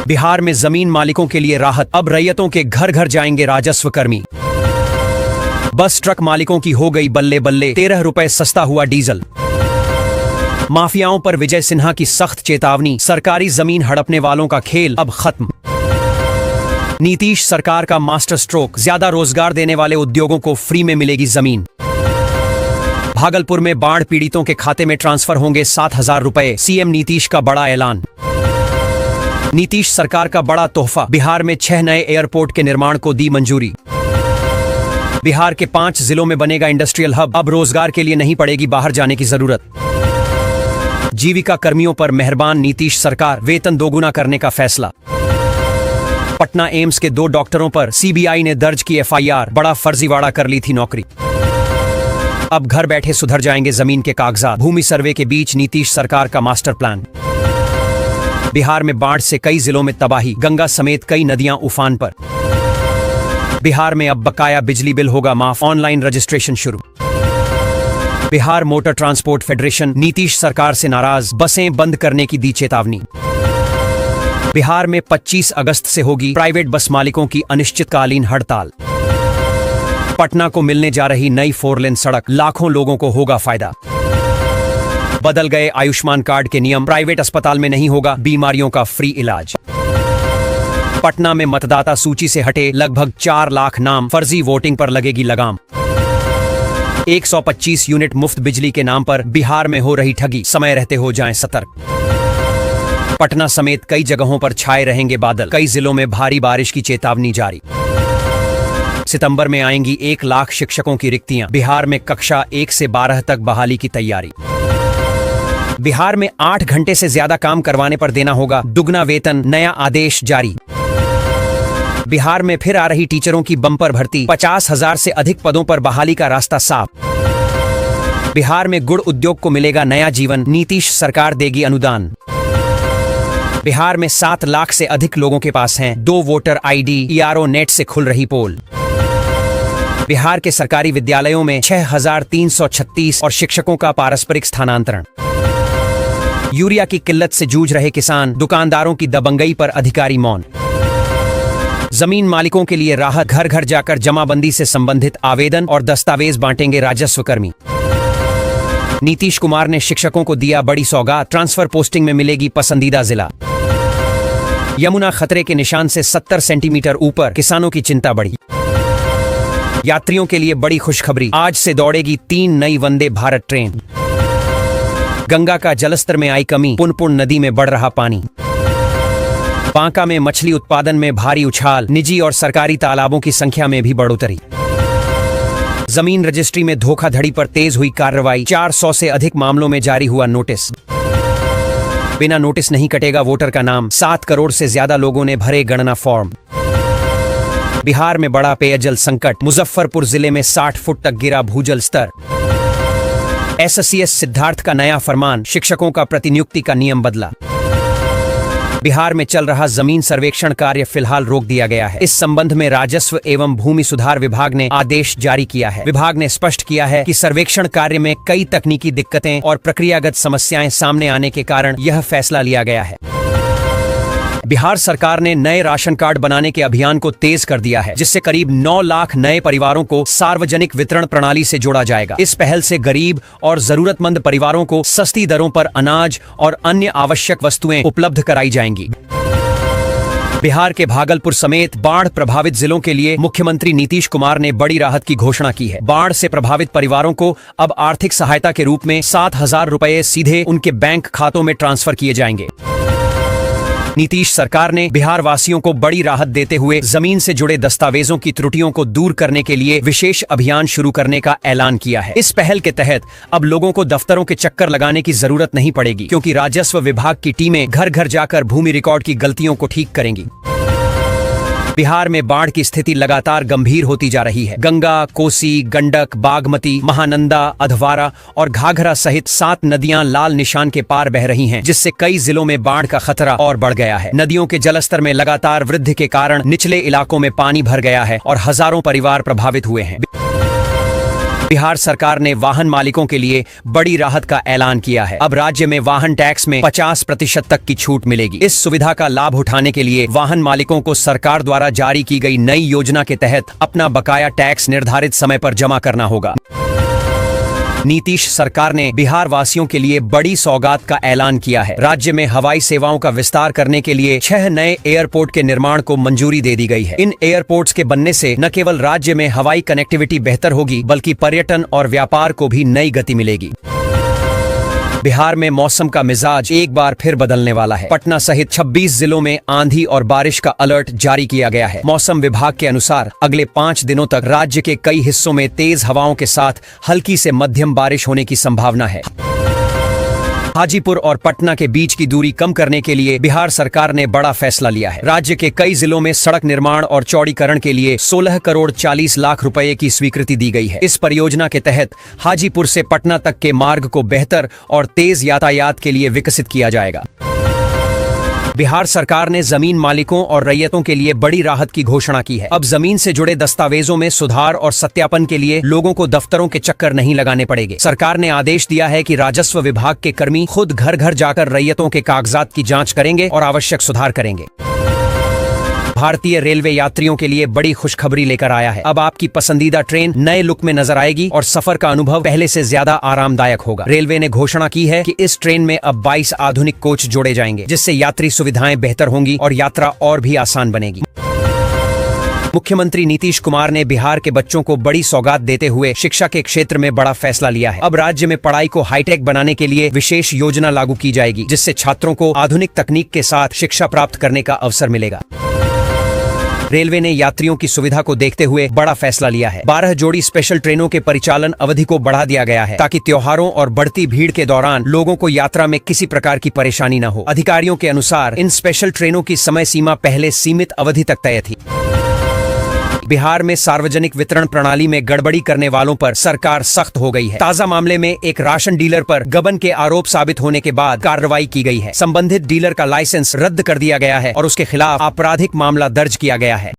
बिहार में जमीन मालिकों के लिए राहत, अब रैयतों के घर घर जाएंगे राजस्व कर्मी। बस ट्रक मालिकों की हो गई बल्ले बल्ले, 13 रुपए सस्ता हुआ डीजल। माफियाओं पर विजय सिन्हा की सख्त चेतावनी, सरकारी जमीन हड़पने वालों का खेल अब खत्म। नीतीश सरकार का मास्टर स्ट्रोक, ज्यादा रोजगार देने वाले उद्योगों को फ्री में मिलेगी जमीन। भागलपुर में बाढ़ पीड़ितों के खाते में ट्रांसफर होंगे 7,000 रुपए, सीएम नीतीश का बड़ा ऐलान। नीतीश सरकार का बड़ा तोहफा, बिहार में 6 नए एयरपोर्ट के निर्माण को दी मंजूरी। बिहार के 5 जिलों में बनेगा इंडस्ट्रियल हब, अब रोजगार के लिए नहीं पड़ेगी बाहर जाने की जरूरत। जीविका कर्मियों पर मेहरबान नीतीश सरकार, वेतन दोगुना करने का फैसला। पटना एम्स के 2 डॉक्टरों पर सीबीआई ने दर्ज की एफआईआर, बड़ा फर्जीवाड़ा कर ली थी नौकरी। अब घर बैठे सुधर जाएंगे जमीन के कागजात, भूमि सर्वे के बीच नीतीश सरकार का मास्टर प्लान। बिहार में बाढ़ से कई जिलों में तबाही, गंगा समेत कई नदियां उफान पर। बिहार में अब बकाया बिजली बिल होगा माफ, ऑनलाइन रजिस्ट्रेशन शुरू। Bihar motor transport federation Nitish सरकार से नाराज, बसें बंद करने की दी चेतावनी। बिहार में 25 अगस्त से होगी प्राइवेट बस मालिकों की अनिश्चितकालीन हड़ताल। पटना को मिलने जा रही नई 4 लेन सड़क, लाखों लोगों को होगा फायदा। बदल गए आयुष्मान कार्ड के नियम, प्राइवेट अस्पताल में नहीं होगा बीमारियों का फ्री इलाज। पटना में मतदाता सूची से हटे लगभग 4 लाख नाम, फर्जी वोटिंग पर लगेगी लगाम। 125 यूनिट मुफ्त बिजली के नाम पर बिहार में हो रही ठगी, समय रहते हो जाएं सतर्क। पटना समेत कई जगहों पर छाए रहेंगे बादल, कई जिलों में भारी बारिश की चेतावनी जारी। सितंबर में आएंगी 1 लाख शिक्षकों की रिक्तियां, बिहार में कक्षा 1 से 12 तक बहाली की तैयारी। बिहार में 8 घंटे से ज्यादा काम करवाने पर देना होगा दुगना वेतन, नया आदेश जारी। बिहार में फिर आ रही टीचरों की बम्पर भर्ती, 50,000 से अधिक पदों पर बहाली का रास्ता साफ। बिहार में गुड़ उद्योग को मिलेगा नया जीवन, नीतीश सरकार देगी अनुदान। बिहार में 7 लाख से अधिक लोगों के पास हैं 2 वोटर आईडी, ईआरओ नेट से खुल रही पोल। बिहार के सरकारी विद्यालयों में 6,336 और शिक्षकों का पारस्परिक स्थानांतरण। यूरिया की किल्लत से जूझ रहे किसान, दुकानदारों की दबंगई पर अधिकारी मौन। जमीन मालिकों के लिए राहत, घर घर जाकर जमाबंदी से संबंधित आवेदन और दस्तावेज बांटेंगे राजस्व कर्मी। नीतीश कुमार ने शिक्षकों को दिया बड़ी सौगात, ट्रांसफर पोस्टिंग में मिलेगी पसंदीदा जिला। यमुना खतरे के निशान से 70 सेंटीमीटर ऊपर, किसानों की चिंता बढ़ी। यात्रियों के लिए बड़ी खुशखबरी, आज से दौड़ेगी 3 नई वंदे भारत ट्रेन। गंगा का जलस्तर में आई कमी, पुनपुन नदी में बढ़ रहा पानी। बांका में मछली उत्पादन में भारी उछाल, निजी और सरकारी तालाबों की संख्या में भी बढ़ोतरी। जमीन रजिस्ट्री में धोखाधड़ी पर तेज हुई कार्रवाई, 400 से अधिक मामलों में जारी हुआ नोटिस। बिना नोटिस नहीं कटेगा वोटर का नाम, 7 करोड़ से ज्यादा लोगों ने भरे गणना फॉर्म। बिहार में बड़ा पेयजल संकट, मुजफ्फरपुर जिले में 60 फुट तक गिरा भूजल स्तर। एससीएस सिद्धार्थ का नया फरमान, शिक्षकों का प्रतिनियुक्ति का नियम बदला। बिहार में चल रहा जमीन सर्वेक्षण कार्य फिलहाल रोक दिया गया है। इस संबंध में राजस्व एवं भूमि सुधार विभाग ने आदेश जारी किया है। विभाग ने स्पष्ट किया है कि सर्वेक्षण कार्य में कई तकनीकी दिक्कतें और प्रक्रियागत समस्याएं सामने आने के कारण यह फैसला लिया गया है। बिहार सरकार ने नए राशन कार्ड बनाने के अभियान को तेज कर दिया है, जिससे करीब 9 लाख नए परिवारों को सार्वजनिक वितरण प्रणाली से जोड़ा जाएगा। इस पहल से गरीब और जरूरतमंद परिवारों को सस्ती दरों पर अनाज और अन्य आवश्यक वस्तुएं उपलब्ध कराई जाएंगी। बिहार के भागलपुर समेत बाढ़ प्रभावित जिलों के लिए मुख्यमंत्री नीतीश कुमार ने बड़ी राहत की घोषणा की है। बाढ़ से प्रभावित परिवारों को अब आर्थिक सहायता के रूप में 7,000 रुपए सीधे उनके बैंक खातों में ट्रांसफर किए जाएंगे। नीतीश सरकार ने बिहार वासियों को बड़ी राहत देते हुए जमीन से जुड़े दस्तावेजों की त्रुटियों को दूर करने के लिए विशेष अभियान शुरू करने का ऐलान किया है। इस पहल के तहत अब लोगों को दफ्तरों के चक्कर लगाने की जरूरत नहीं पड़ेगी, क्योंकि राजस्व विभाग की टीमें घर घर जाकर भूमि रिकॉर्ड की गलतियों को ठीक करेंगी। बिहार में बाढ़ की स्थिति लगातार गंभीर होती जा रही है। गंगा, कोसी, गंडक, बागमती, महानंदा, अधवारा और घाघरा सहित 7 नदियां लाल निशान के पार बह रही हैं, जिससे कई जिलों में बाढ़ का खतरा और बढ़ गया है। नदियों के जलस्तर में लगातार वृद्धि के कारण निचले इलाकों में पानी भर गया है और हजारों परिवार प्रभावित हुए हैं। बिहार सरकार ने वाहन मालिकों के लिए बड़ी राहत का ऐलान किया है। अब राज्य में वाहन टैक्स में 50% तक की छूट मिलेगी। इस सुविधा का लाभ उठाने के लिए वाहन मालिकों को सरकार द्वारा जारी की गई नई योजना के तहत अपना बकाया टैक्स निर्धारित समय पर जमा करना होगा। नीतीश सरकार ने बिहार वासियों के लिए बड़ी सौगात का ऐलान किया है। राज्य में हवाई सेवाओं का विस्तार करने के लिए 6 नए एयरपोर्ट के निर्माण को मंजूरी दे दी गई है। इन एयरपोर्ट्स के बनने से न केवल राज्य में हवाई कनेक्टिविटी बेहतर होगी, बल्कि पर्यटन और व्यापार को भी नई गति मिलेगी। बिहार में मौसम का मिजाज एक बार फिर बदलने वाला है। पटना सहित 26 जिलों में आंधी और बारिश का अलर्ट जारी किया गया है। मौसम विभाग के अनुसार अगले 5 दिनों तक राज्य के कई हिस्सों में तेज हवाओं के साथ हल्की से मध्यम बारिश होने की संभावना है। हाजीपुर और पटना के बीच की दूरी कम करने के लिए बिहार सरकार ने बड़ा फैसला लिया है। राज्य के कई जिलों में सड़क निर्माण और चौड़ीकरण के लिए 16 करोड़ 40 लाख रुपए की स्वीकृति दी गई है। इस परियोजना के तहत हाजीपुर से पटना तक के मार्ग को बेहतर और तेज यातायात के लिए विकसित किया जाएगा। बिहार सरकार ने जमीन मालिकों और रैयतों के लिए बड़ी राहत की घोषणा की है। अब जमीन से जुड़े दस्तावेजों में सुधार और सत्यापन के लिए लोगों को दफ्तरों के चक्कर नहीं लगाने पड़ेंगे। सरकार ने आदेश दिया है कि राजस्व विभाग के कर्मी खुद घर घर जाकर रैयतों के कागजात की जांच करेंगे और आवश्यक सुधार करेंगे। भारतीय रेलवे यात्रियों के लिए बड़ी खुशखबरी लेकर आया है। अब आपकी पसंदीदा ट्रेन नए लुक में नजर आएगी और सफर का अनुभव पहले से ज्यादा आरामदायक होगा। रेलवे ने घोषणा की है कि इस ट्रेन में अब 22 आधुनिक कोच जोड़े जाएंगे, जिससे यात्री सुविधाएं बेहतर होंगी और यात्रा और भी आसान बनेगी। मुख्यमंत्री नीतीश कुमार ने बिहार के बच्चों को बड़ी सौगात देते हुए शिक्षा के क्षेत्र में बड़ा फैसला लिया है। अब राज्य में पढ़ाई को हाईटेक बनाने के लिए विशेष योजना लागू की जाएगी, जिससे छात्रों को आधुनिक तकनीक के साथ शिक्षा प्राप्त करने का अवसर मिलेगा। रेलवे ने यात्रियों की सुविधा को देखते हुए बड़ा फैसला लिया है। 12 जोड़ी स्पेशल ट्रेनों के परिचालन अवधि को बढ़ा दिया गया है, ताकि त्योहारों और बढ़ती भीड़ के दौरान लोगों को यात्रा में किसी प्रकार की परेशानी न हो। अधिकारियों के अनुसार इन स्पेशल ट्रेनों की समय सीमा पहले सीमित अवधि तक तय थी। बिहार में सार्वजनिक वितरण प्रणाली में गड़बड़ी करने वालों पर सरकार सख्त हो गई है। ताजा मामले में एक राशन डीलर पर गबन के आरोप साबित होने के बाद कार्रवाई की गई है। संबंधित डीलर का लाइसेंस रद्द कर दिया गया है और उसके खिलाफ आपराधिक मामला दर्ज किया गया है।